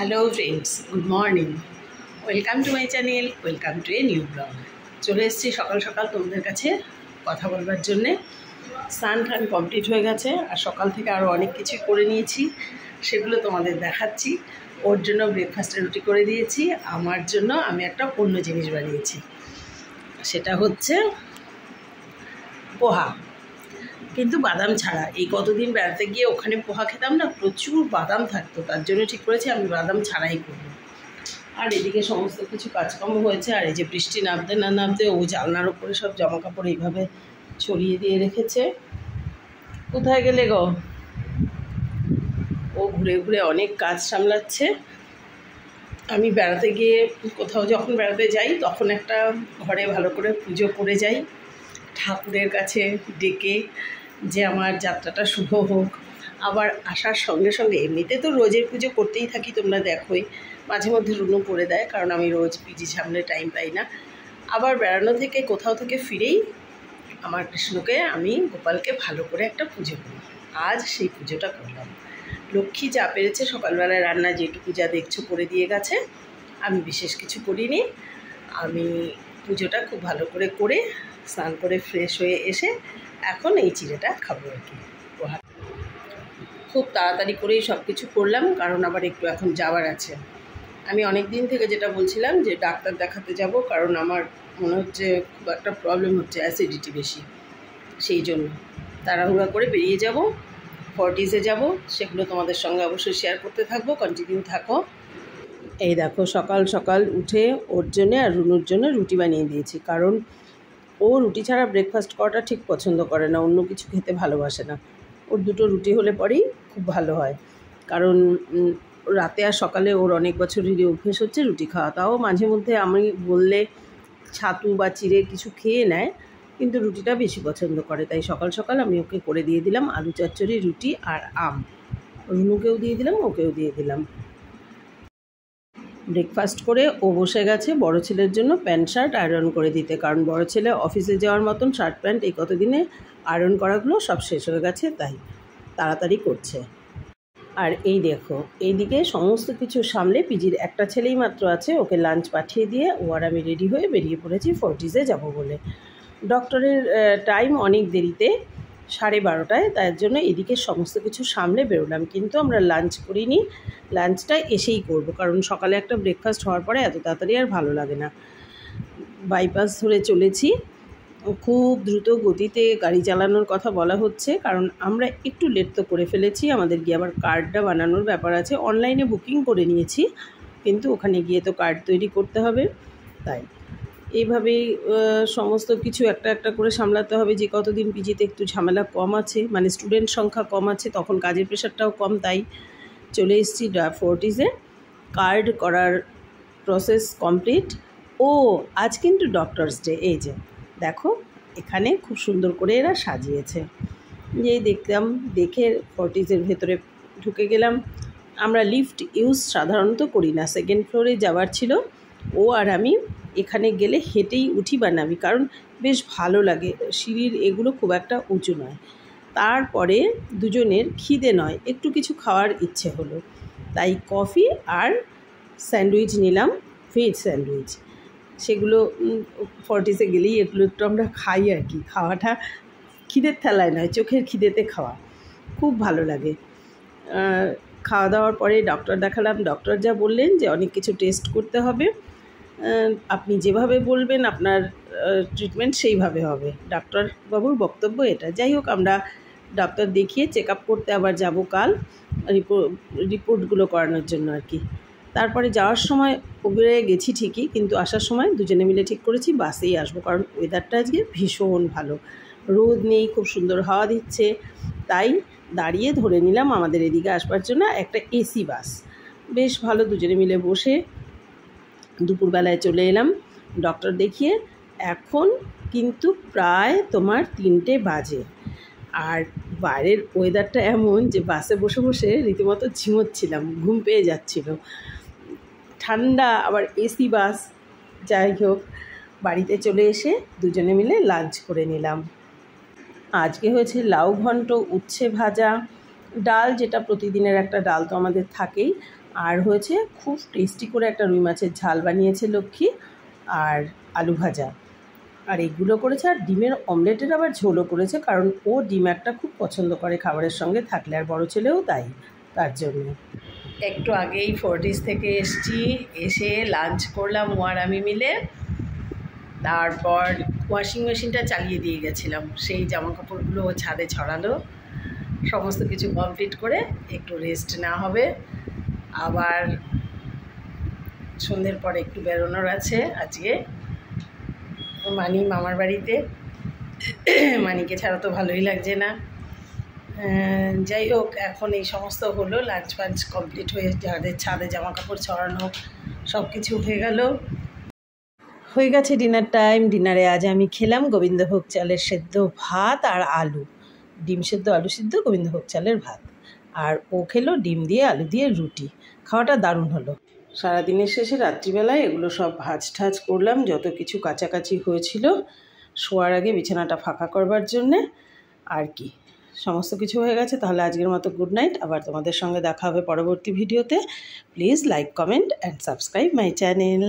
Hello friends, good morning. Welcome to my channel, welcome to a new blog. চলে এসেছি সকাল সকাল তোমাদের কাছে কথা বলবার জন্যে। স্নান টান কমপ্লিট হয়ে গেছে, আর সকাল থেকে আরও অনেক কিছু করে নিয়েছি, সেগুলো তোমাদের দেখাচ্ছি। ওর জন্য ব্রেকফাস্টে রুটি করে দিয়েছি, আমার জন্য আমি একটা অন্য জিনিস বানিয়েছি, সেটা হচ্ছে পোহা, কিন্তু বাদাম ছাড়া। এই কতদিন বেড়াতে গিয়ে ওখানে পোহা খেতাম না, প্রচুর বাদাম থাকতো, তার জন্য ঠিক করেছি আমি বাদাম ছাড়াই করব। আর এদিকে সমস্ত কিছু কাজকর্ম হয়েছে, আর এই যে বৃষ্টি নামতে না নামতে ও জানলার ওপরে সব জামা কাপড় এইভাবে ছড়িয়ে দিয়ে রেখেছে। কোথায় গেলে গো? ও ঘুরে ঘুরে অনেক কাজ সামলাচ্ছে। আমি বেড়াতে গিয়ে কোথাও যখন বেড়াতে যাই তখন একটা ঘরে ভালো করে পুজো করে যাই, ঠাকুরের কাছে ডেকে যে আমার যাত্রাটা শুভ হোক। আবার আসার সঙ্গে সঙ্গে এমনিতে তো রোজের পুজো করতেই থাকি, তোমরা দেখোই, মাঝে মধ্যে রুনু করে দেয়, কারণ আমি রোজ পিজি সামনে টাইম পাই না। আবার বেড়ানো থেকে কোথাও থেকে ফিরেই আমার কৃষ্ণকে আমি গোপালকে ভালো করে একটা পুজো করি। আজ সেই পুজোটা করলাম। লক্ষ্মী যা পেরেছে সকালবেলায় রান্না যেটুকু যা দেখছো করে দিয়ে গেছে, আমি বিশেষ কিছু করিনি। আমি পুজোটা খুব ভালো করে স্নান করে ফ্রেশ হয়ে এসে এখন এই চিড়েটা খাবো আর কি। খুব তাড়াতাড়ি করেই সব কিছু করলাম, কারণ আবার একটু এখন যাওয়ার আছে। আমি অনেক দিন থেকে যেটা বলছিলাম যে ডাক্তার দেখাতে যাব, কারণ আমার মনে হচ্ছে খুব একটা প্রবলেম হচ্ছে, অ্যাসিডিটি বেশি, সেই জন্য তাড়াহুড়া করে বেরিয়ে যাব, ফর্টিসে যাব। সেগুলো তোমাদের সঙ্গে অবশ্যই শেয়ার করতে থাকবো, কন্টিনিউ থাকো। এই দেখো, সকাল সকাল উঠে ওর জন্যে আর রুনুর জন্য রুটি বানিয়ে দিয়েছি, কারণ ও রুটি ছাড়া ব্রেকফাস্ট করাটা ঠিক পছন্দ করে না, অন্য কিছু খেতে ভালোবাসে না। ওর দুটো রুটি হলে পরেই খুব ভালো হয়, কারণ রাতে আর সকালে ওর অনেক বছরেরই অভ্যেস হচ্ছে রুটি খাওয়া। তাও মাঝে মধ্যে আমি বললে ছাতু বা চিড়ে কিছু খেয়ে নেয়, কিন্তু রুটিটা বেশি পছন্দ করে। তাই সকাল সকাল আমি ওকে করে দিয়ে দিলাম আলু চচ্চড়ি, রুটি আর আম। রুনুকেও দিয়ে দিলাম, ওকেও দিয়ে দিলাম। ব্রেকফাস্ট করে ও বসে গেছে বড় ছেলের জন্য প্যান্ট শার্ট আয়রন করে দিতে, কারণ বড় ছেলে অফিসে যাওয়ার মতন শার্ট প্যান্ট এই কতদিনে আয়রন করাগুলো সব শেষ হয়ে গেছে, তাই তাড়াতাড়ি করছে। আর এই দেখো, এইদিকে সমস্ত কিছু সামলে পিজির একটা ছেলেই মাত্র আছে, ওকে লাঞ্চ পাঠিয়ে দিয়ে ও আর আমি রেডি হয়ে বেরিয়ে পড়েছি ফোর্টিসে যাব বলে। ডক্টরের টাইম অনেক দেরিতে, 12:30টায়, তার জন্য এদিকে সমস্ত কিছু সামলে বেরোলাম। কিন্তু আমরা লাঞ্চ করিনি, লাঞ্চটা এসেই করব, কারণ সকালে একটা ব্রেকফাস্ট হওয়ার পরে এত তাড়াতাড়ি আর ভালো লাগে না। বাইপাস ধরে চলেছি, খুব দ্রুত গতিতে গাড়ি চালানোর কথা বলা হচ্ছে, কারণ আমরা একটু লেট তো করে ফেলেছি। আমাদের গিয়ে আবার কার্ডটা বানানোর ব্যাপার আছে, অনলাইনে বুকিং করে নিয়েছি, কিন্তু ওখানে গিয়ে তো কার্ড তৈরি করতে হবে। তাই এইভাবেই সমস্ত কিছু একটা একটা করে সামলাতে হবে। যে কতদিন পিজিতে একটু ঝামেলা কম আছে, মানে স্টুডেন্ট সংখ্যা কম আছে, তখন কাজের প্রেশারটাও কম, তাই চলে এসেছি ফোর্টিসে। কার্ড করার প্রসেস কমপ্লিট। ও আজ কিন্তু ডক্টরস ডে, এই যে দেখো এখানে খুব সুন্দর করে এরা সাজিয়েছে। যেই দেখলাম, দেখে ফোর্টিসের ভেতরে ঢুকে গেলাম। আমরা লিফট ইউজ সাধারণত করি না, সেকেন্ড ফ্লোরে যাওয়ার ছিল। ও আর আমি এখানে গেলে হেঁটেই উঠি বা নামি, কারণ বেশ ভালো লাগে, সিঁড়ির এগুলো খুব একটা উঁচু নয়। তারপরে দুজনের খিদে নয়, একটু কিছু খাওয়ার ইচ্ছে হলো, তাই কফি আর স্যান্ডউইচ নিলাম, ভেজ স্যান্ডউইচ। সেগুলো ফোর্টিসে গেলেই এগুলো একটু আমরা খাই আর কি। খাওয়াটা খিদের ঠেলায় নয়, চোখের খিদেতে খাওয়া খুব ভালো লাগে। খাওয়া দাওয়ার পরে ডক্টর দেখালাম। ডক্টর যা বললেন যে অনেক কিছু টেস্ট করতে হবে, আপনি যেভাবে বলবেন আপনার ট্রিটমেন্ট সেইভাবে হবে, ডাক্তারবাবুর বক্তব্য এটা। যাই হোক, আমরা ডাক্তার দেখিয়ে চেক আপ করতে আবার যাব কাল, রিপোর্টগুলো করানোর জন্য আর কি। তারপরে যাওয়ার সময় উবেরে গেছি ঠিকই, কিন্তু আসার সময় দুজনে মিলে ঠিক করেছি বাসেই আসবো, কারণ ওয়েদারটা আজকে ভীষণ ভালো, রোদ নেই, খুব সুন্দর হাওয়া দিচ্ছে। তাই দাঁড়িয়ে ধরে নিলাম আমাদের এদিকে আসবার জন্য একটা এসি বাস। বেশ ভালো, দুজনে মিলে বসে দুপুরবেলায় চলে এলাম ডক্টর দেখিয়ে। এখন কিন্তু প্রায় তোমার 3টে বাজে, আর বাইরের ওয়েদারটা এমন যে বাসে বসে বসে রীতিমতো ঝিমোচ্ছিলাম, ঘুম পেয়ে যাচ্ছিল, ঠান্ডা আবার এসি বাস। যাই হোক, বাড়িতে চলে এসে দুজনে মিলে লাঞ্চ করে নিলাম। আজকে হয়েছে লাউ ঘন্ট, উচ্ছে ভাজা, ডাল, যেটা প্রতিদিনের একটা ডাল তো আমাদের থাকেই, আর হয়েছে খুব টেস্টি করে একটা রুই মাছের ঝাল বানিয়েছে লক্ষ্মী, আর আলু ভাজা, আর এগুলো করেছে। আর ডিমের অমলেটের আবার ঝোলও করেছে, কারণ ও ডিম একটা খুব পছন্দ করে খাবারের সঙ্গে থাকলে, আর বড় ছেলেও তাই। তার জন্য একটু আগেই ফোর্টিস থেকে এসে লাঞ্চ করলাম ও আর আমি মিলে। তারপর ওয়াশিং মেশিনটা চালিয়ে দিয়ে গেছিলাম, সেই জামা কাপড়গুলো ছাদে ছড়ালো। সমস্ত কিছু কমপ্লিট করে একটু রেস্ট নেওয়া হবে। আবার সন্ধ্যের পরে একটু বেরোনোর আছে আজকে, মানি মামার বাড়িতে। মানিকে ছাড়া তো ভালোই লাগছে না। যাই হোক, এখন এই সমস্ত হলো, লাঞ্চ ফাঞ্চ কমপ্লিট হয়ে যাদের ছাদে জামা কাপড় ছড়ানো সব কিছু হয়ে গেছে ডিনার টাইম। ডিনারে আজ আমি খেলাম গোবিন্দভোগ চালের সেদ্ধ ভাত আর আলু, ডিম সেদ্ধ আলু সিদ্ধ গোবিন্দভোগ চালের ভাত, আর ও খেলো ডিম দিয়ে আলু দিয়ে রুটি। খাওয়াটা দারুণ হলো। সারাদিনের শেষে রাত্রিবেলায় এগুলো সব ভাজ ঠাজ করলাম, যত কিছু কাছাকাছি হয়েছিল শোয়ার আগে বিছানাটা ফাঁকা করবার জন্যে। আর কি, সমস্ত কিছু হয়ে গেছে। তাহলে আজকের মতো গুড নাইট। আবার তোমাদের সঙ্গে দেখা হবে পরবর্তী ভিডিওতে। Please like, comment and subscribe my channel.